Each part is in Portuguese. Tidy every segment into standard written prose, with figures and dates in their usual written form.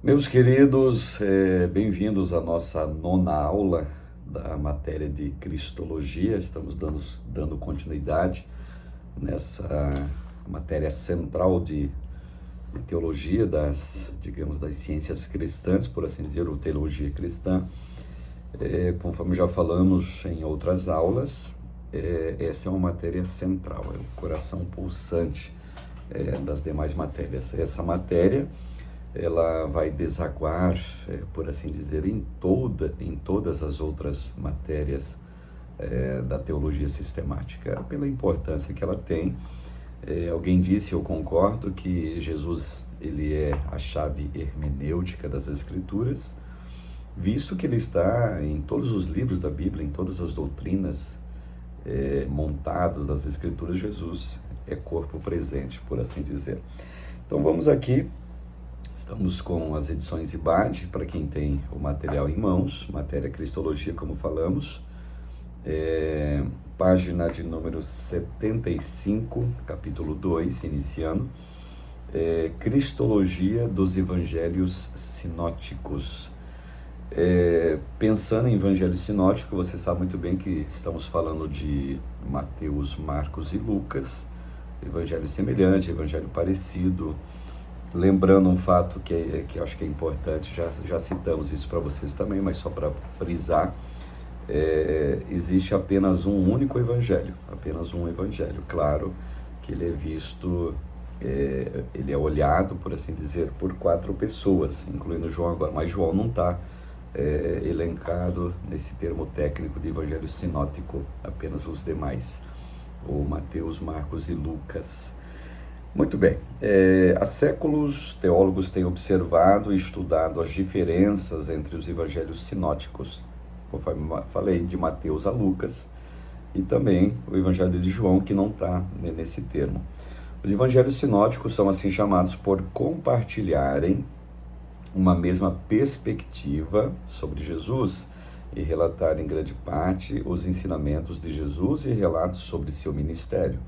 Meus queridos, bem-vindos à nossa nona aula da matéria de Cristologia. Estamos dando continuidade nessa matéria central de teologia das ciências cristãs, por assim dizer, ou teologia cristã. Conforme já falamos em outras aulas, essa é uma matéria central, é o coração pulsante das demais matérias. Essa matéria ela vai desaguar, por assim dizer, em todas as outras matérias da teologia sistemática, pela importância que ela tem. Alguém disse, eu concordo, que Jesus ele é a chave hermenêutica das Escrituras, visto que ele está em todos os livros da Bíblia, em todas as doutrinas montadas das Escrituras. Jesus é corpo presente, por assim dizer. Então vamos aqui. Estamos com as edições IBAD, para quem tem o material em mãos, matéria Cristologia, como falamos, página de número 75, capítulo 2, iniciando, Cristologia dos Evangelhos Sinóticos. Pensando em Evangelho Sinótico, você sabe muito bem que estamos falando de Mateus, Marcos e Lucas, Evangelho semelhante, Evangelho parecido. Lembrando um fato que eu acho que é importante, já citamos isso para vocês também, mas só para frisar, existe apenas um único evangelho, apenas um evangelho. Claro que ele é visto, ele é olhado, por assim dizer, por 4 pessoas, incluindo João agora, mas João não está elencado nesse termo técnico de evangelho sinótico, apenas os demais, ou Mateus, Marcos e Lucas. Muito bem, há séculos teólogos têm observado e estudado as diferenças entre os evangelhos sinóticos, conforme falei, de Mateus a Lucas, e também o evangelho de João, que não está nesse termo. Os evangelhos sinóticos são assim chamados por compartilharem uma mesma perspectiva sobre Jesus e relatar em grande parte os ensinamentos de Jesus e relatos sobre seu ministério.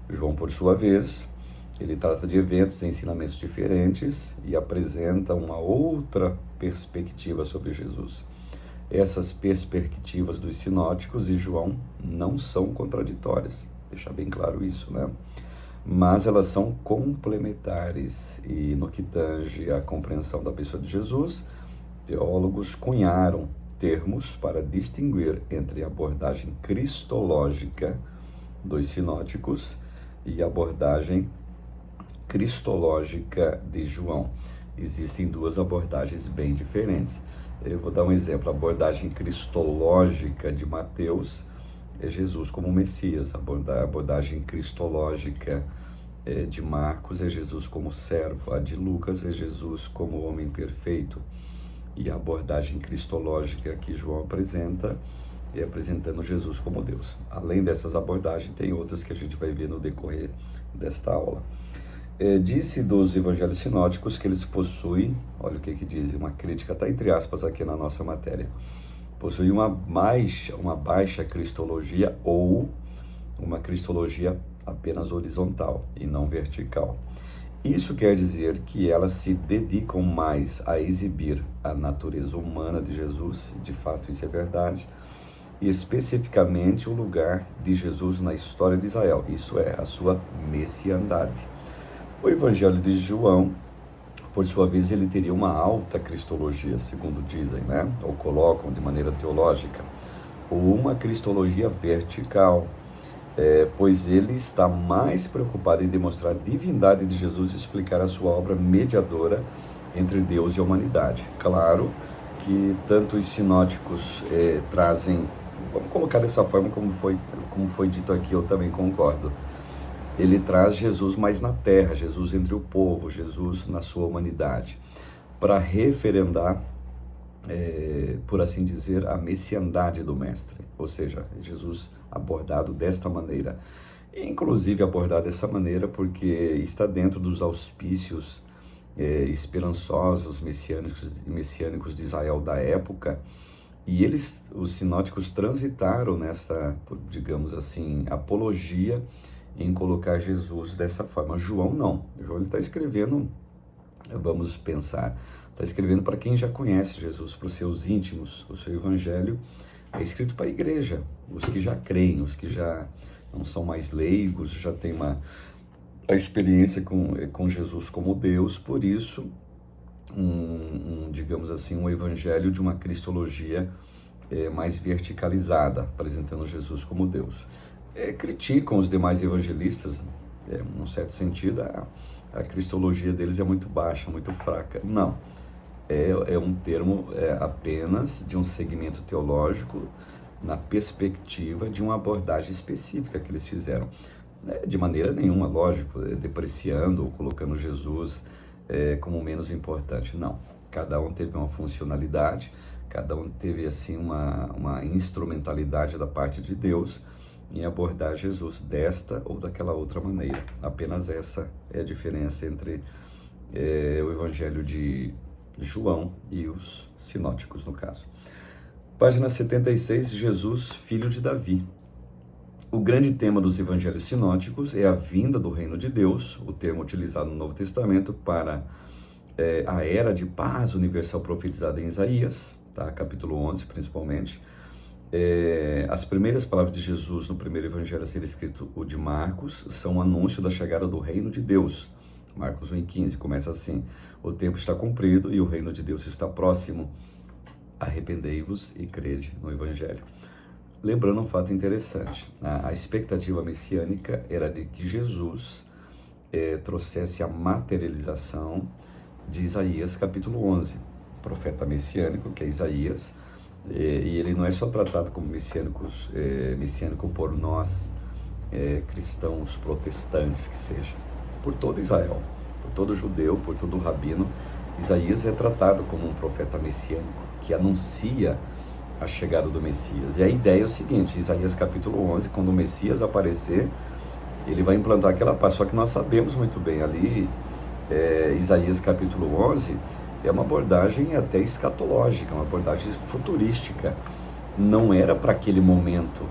João, por sua vez, ele trata de eventos e ensinamentos diferentes e apresenta uma outra perspectiva sobre Jesus. Essas perspectivas dos sinóticos e João não são contraditórias, deixar bem claro isso, né? Mas elas são complementares e no que tange à compreensão da pessoa de Jesus, teólogos cunharam termos para distinguir entre a abordagem cristológica dos sinóticos e a abordagem cristológica de João. Existem 2 abordagens bem diferentes. Eu vou dar um exemplo. A abordagem cristológica de Mateus é Jesus como Messias. A abordagem cristológica de Marcos é Jesus como servo. A de Lucas é Jesus como homem perfeito. E a abordagem cristológica que João apresenta é apresentando Jesus como Deus. Além dessas abordagens, tem outras que a gente vai ver no decorrer desta aula. Disse dos evangelhos sinóticos que eles possuem, olha o que diz, uma crítica, está entre aspas aqui na nossa matéria, possuem uma baixa cristologia ou uma cristologia apenas horizontal e não vertical. Isso quer dizer que elas se dedicam mais a exibir a natureza humana de Jesus, de fato isso é verdade, e especificamente o lugar de Jesus na história de Israel, isso é, a sua messiandade. O Evangelho de João, por sua vez, ele teria uma alta cristologia, segundo dizem, né? Ou colocam de maneira teológica, ou uma cristologia vertical, pois ele está mais preocupado em demonstrar a divindade de Jesus e explicar a sua obra mediadora entre Deus e a humanidade. Claro que tanto os sinóticos trazem, vamos colocar dessa forma como foi dito aqui, eu também concordo, ele traz Jesus mais na terra, Jesus entre o povo, Jesus na sua humanidade, para referendar, por assim dizer, a messiandade do mestre, ou seja, Jesus abordado desta maneira, inclusive abordado dessa maneira porque está dentro dos auspícios esperançosos messiânicos de Israel da época, e eles, os sinóticos, transitaram nessa, digamos assim, apologia em colocar Jesus dessa forma. João não. João está escrevendo Vamos pensar. Está escrevendo para quem já conhece Jesus, para os seus íntimos. O seu evangelho é escrito para a igreja, os que já creem, os que já não são mais leigos, já têm a experiência com Jesus como Deus. Por isso, digamos assim, um evangelho de uma cristologia mais verticalizada, apresentando Jesus como Deus. Criticam os demais evangelistas, num certo sentido, a cristologia deles é muito baixa, muito fraca. Não, é um termo apenas de um segmento teológico na perspectiva de uma abordagem específica que eles fizeram. De maneira nenhuma, lógico, depreciando ou colocando Jesus como menos importante. Não, cada um teve uma funcionalidade, cada um teve assim uma instrumentalidade da parte de Deus em abordar Jesus desta ou daquela outra maneira. Apenas essa é a diferença entre o evangelho de João e os sinóticos, no caso. Página 76, Jesus, filho de Davi. O grande tema dos evangelhos sinóticos é a vinda do reino de Deus, o termo utilizado no Novo Testamento para a era de paz universal profetizada em Isaías, tá? Capítulo 11 principalmente. As primeiras palavras de Jesus no primeiro evangelho a ser escrito, o de Marcos, são um anúncio da chegada do reino de Deus. Marcos 1,15 começa assim: o tempo está cumprido e o reino de Deus está próximo. Arrependei-vos e crede no evangelho. Lembrando um fato interessante, a expectativa messiânica era de que Jesus trouxesse a materialização de Isaías capítulo 11, profeta messiânico, que é Isaías, e ele não é só tratado como messiânico por nós, cristãos protestantes que seja, por todo Israel, por todo judeu, por todo rabino. Isaías é tratado como um profeta messiânico, que anuncia a chegada do Messias. E a ideia é o seguinte: Isaías capítulo 11, quando o Messias aparecer, ele vai implantar aquela paz. Só que nós sabemos muito bem, ali, Isaías capítulo 11, é uma abordagem até escatológica, uma abordagem futurística. Não era para aquele momento.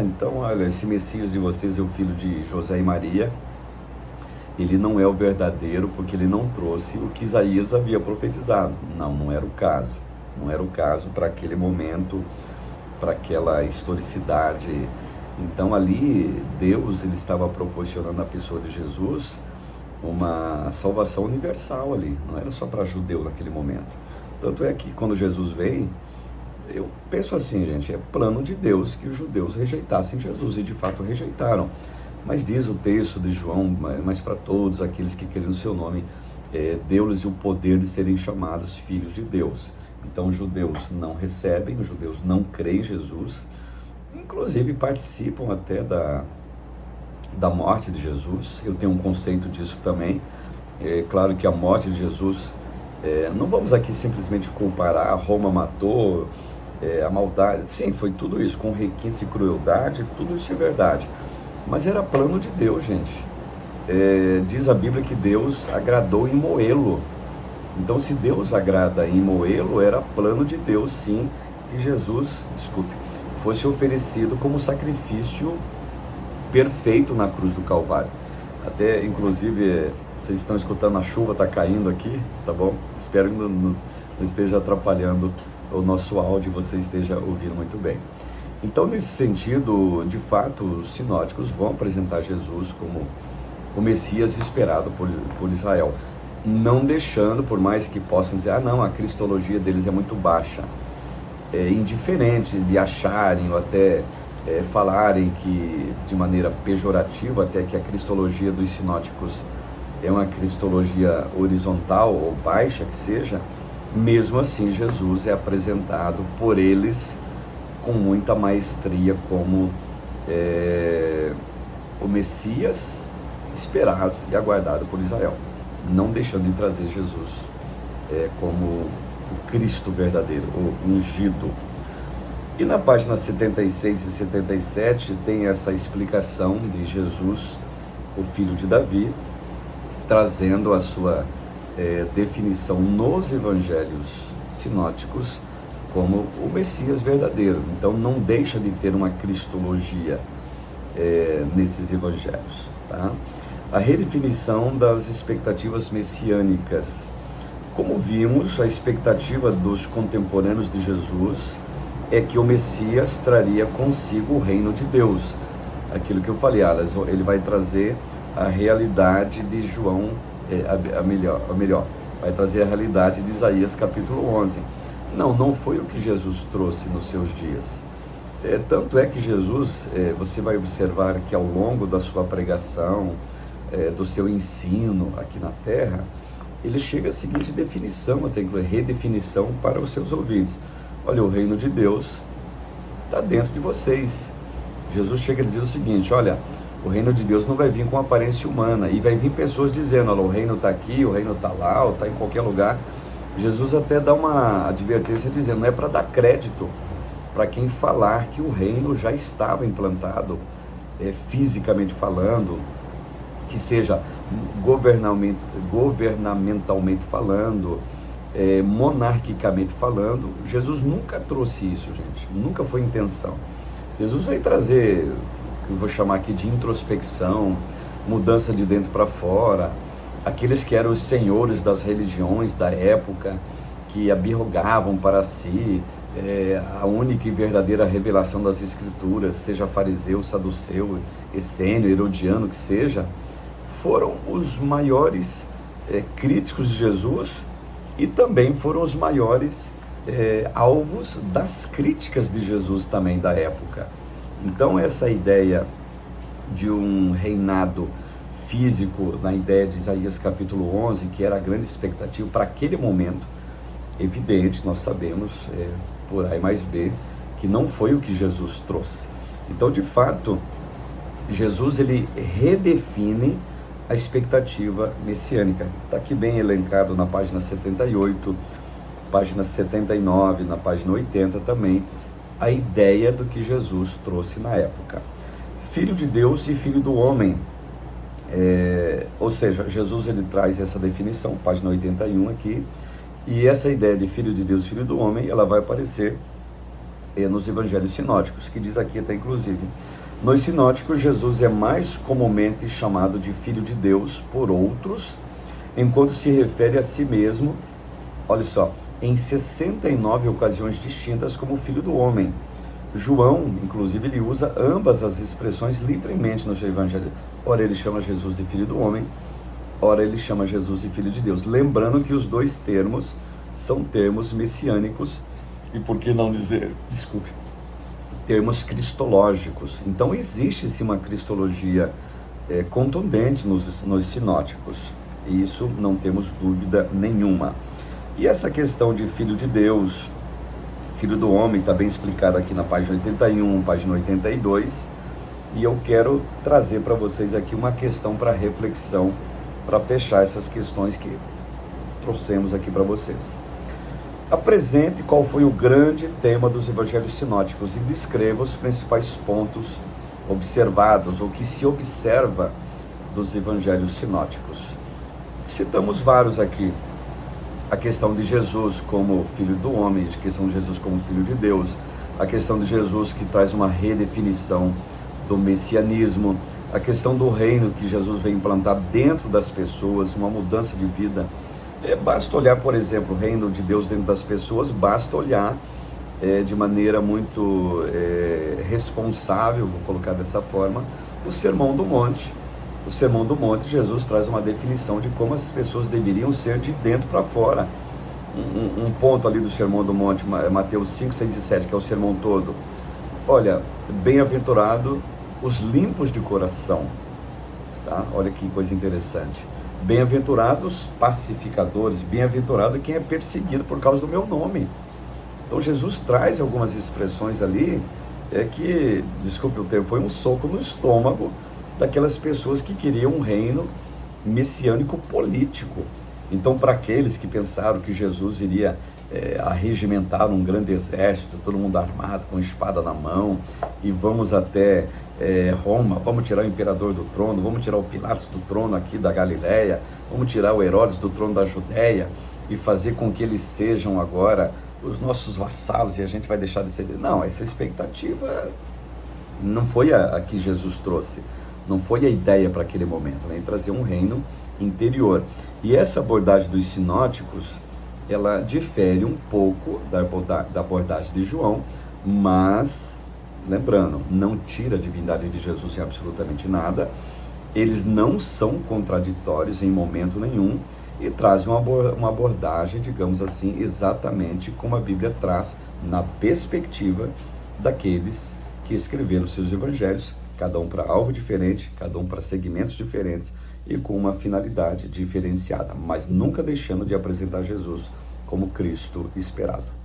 Então, olha, esse Messias de vocês é o filho de José e Maria, ele não é o verdadeiro porque ele não trouxe o que Isaías havia profetizado. Não era o caso. Não era o caso para aquele momento, para aquela historicidade. Então ali, Deus ele estava proporcionando à pessoa de Jesus uma salvação universal ali. Não era só para judeu naquele momento. Tanto é que quando Jesus vem, eu penso assim, gente, é plano de Deus que os judeus rejeitassem Jesus, e de fato rejeitaram. Mas diz o texto de João, mas para todos aqueles que querem o seu nome, deu-lhes o poder de serem chamados filhos de Deus. Então os judeus não recebem, os judeus não creem em Jesus, inclusive participam até da morte de Jesus. Eu tenho um conceito disso também. É claro que a morte de Jesus, não vamos aqui simplesmente comparar, Roma matou, a maldade, sim, foi tudo isso, com requinte e crueldade, tudo isso é verdade. Mas era plano de Deus, gente. Diz a Bíblia que Deus agradou em moê-lo. Então, se Deus agrada em moê-lo, era plano de Deus, sim, que Jesus, fosse oferecido como sacrifício perfeito na cruz do Calvário. Até, inclusive, vocês estão escutando, a chuva está caindo aqui, tá bom? Espero que não esteja atrapalhando o nosso áudio e você esteja ouvindo muito bem. Então, nesse sentido, de fato, os sinóticos vão apresentar Jesus como o Messias esperado por Israel. Não deixando, por mais que possam dizer, a cristologia deles é muito baixa. É indiferente de acharem ou até falarem que, de maneira pejorativa, até que a cristologia dos sinóticos é uma cristologia horizontal ou baixa que seja, mesmo assim Jesus é apresentado por eles com muita maestria como o Messias esperado e aguardado por Israel, não deixando de trazer Jesus como o Cristo verdadeiro, o ungido. E na página 76 e 77 tem essa explicação de Jesus, o filho de Davi, trazendo a sua definição nos evangelhos sinóticos como o Messias verdadeiro. Então não deixa de ter uma cristologia nesses evangelhos, tá? A redefinição das expectativas messiânicas. Como vimos, a expectativa dos contemporâneos de Jesus é que o Messias traria consigo o reino de Deus. Aquilo que eu falei, ele vai trazer a realidade de João, melhor, vai trazer a realidade de Isaías capítulo 11. Não foi o que Jesus trouxe nos seus dias. Tanto é que Jesus, você vai observar que ao longo da sua pregação, do seu ensino aqui na terra, ele chega à seguinte definição, até redefinição para os seus ouvintes. Olha, o reino de Deus está dentro de vocês. Jesus chega a dizer o seguinte, olha, o reino de Deus não vai vir com aparência humana, e vai vir pessoas dizendo, olha, o reino está aqui, o reino está lá, ou está em qualquer lugar. Jesus até dá uma advertência dizendo, não é para dar crédito para quem falar que o reino já estava implantado, fisicamente falando, que seja governamentalmente falando, monarquicamente falando. Jesus nunca trouxe isso, gente, nunca foi intenção. Jesus veio trazer, que eu vou chamar aqui de introspecção, mudança de dentro para fora. Aqueles que eram os senhores das religiões da época, que abrogavam para si a única e verdadeira revelação das Escrituras, seja fariseu, saduceu, essênio, herodiano, que seja, foram os maiores críticos de Jesus e também foram os maiores alvos das críticas de Jesus também da época. Então essa ideia de um reinado físico, na ideia de Isaías capítulo 11, que era a grande expectativa para aquele momento, evidente, nós sabemos, por A mais B, que não foi o que Jesus trouxe. Então, de fato, Jesus ele redefine a expectativa messiânica. Está aqui bem elencado na página 78, página 79, na página 80 também, a ideia do que Jesus trouxe na época. Filho de Deus e filho do homem. Ou seja, Jesus ele traz essa definição, página 81 aqui, e essa ideia de filho de Deus, filho do homem, ela vai aparecer nos evangelhos sinóticos, que diz aqui até inclusive, nos sinóticos Jesus é mais comumente chamado de filho de Deus por outros, enquanto se refere a si mesmo, olha só, em 69 ocasiões distintas como filho do homem. João, inclusive, ele usa ambas as expressões livremente no seu evangelho. Ora ele chama Jesus de filho do homem, ora ele chama Jesus de filho de Deus. Lembrando que os dois termos são termos messiânicos e, por que não dizer, termos cristológicos. Então existe-se uma cristologia contundente nos sinóticos, e isso não temos dúvida nenhuma. E essa questão de filho de Deus, filho do homem, está bem explicado aqui na página 81, página 82, e eu quero trazer para vocês aqui uma questão para reflexão, para fechar essas questões que trouxemos aqui para vocês. Apresente qual foi o grande tema dos evangelhos sinóticos e descreva os principais pontos observados, ou que se observa dos evangelhos sinóticos. Citamos vários aqui. A questão de Jesus como filho do homem, a questão de Jesus como filho de Deus, a questão de Jesus que traz uma redefinição do messianismo, a questão do reino que Jesus vem implantar dentro das pessoas, uma mudança de vida. Basta olhar, por exemplo, o reino de Deus dentro das pessoas, basta olhar de maneira muito responsável, vou colocar dessa forma, o Sermão do Monte. O Sermão do Monte, Jesus traz uma definição de como as pessoas deveriam ser de dentro para fora. Um ponto ali do Sermão do Monte, Mateus 5, 6 e 7, que é o sermão todo. Olha, bem-aventurado os limpos de coração, tá? Olha que coisa interessante. Bem-aventurados pacificadores, bem-aventurado quem é perseguido por causa do meu nome. Então Jesus traz algumas expressões ali, que, desculpe o termo, foi um soco no estômago daquelas pessoas que queriam um reino messiânico político. Então, para aqueles que pensaram que Jesus iria arregimentar um grande exército, todo mundo armado, com espada na mão, e vamos até Roma, vamos tirar o imperador do trono, vamos tirar o Pilatos do trono aqui da Galileia, vamos tirar o Herodes do trono da Judéia, e fazer com que eles sejam agora os nossos vassalos, e a gente vai deixar de ser... Não, essa expectativa não foi a que Jesus trouxe. Não foi a ideia para aquele momento, né? Trazer um reino interior. E essa abordagem dos sinóticos, ela difere um pouco da abordagem de João, mas, lembrando, não tira a divindade de Jesus em absolutamente nada, eles não são contraditórios em momento nenhum e trazem uma abordagem, digamos assim, exatamente como a Bíblia traz na perspectiva daqueles que escreveram seus evangelhos, cada um para alvo diferente, cada um para segmentos diferentes e com uma finalidade diferenciada, mas nunca deixando de apresentar Jesus como Cristo esperado.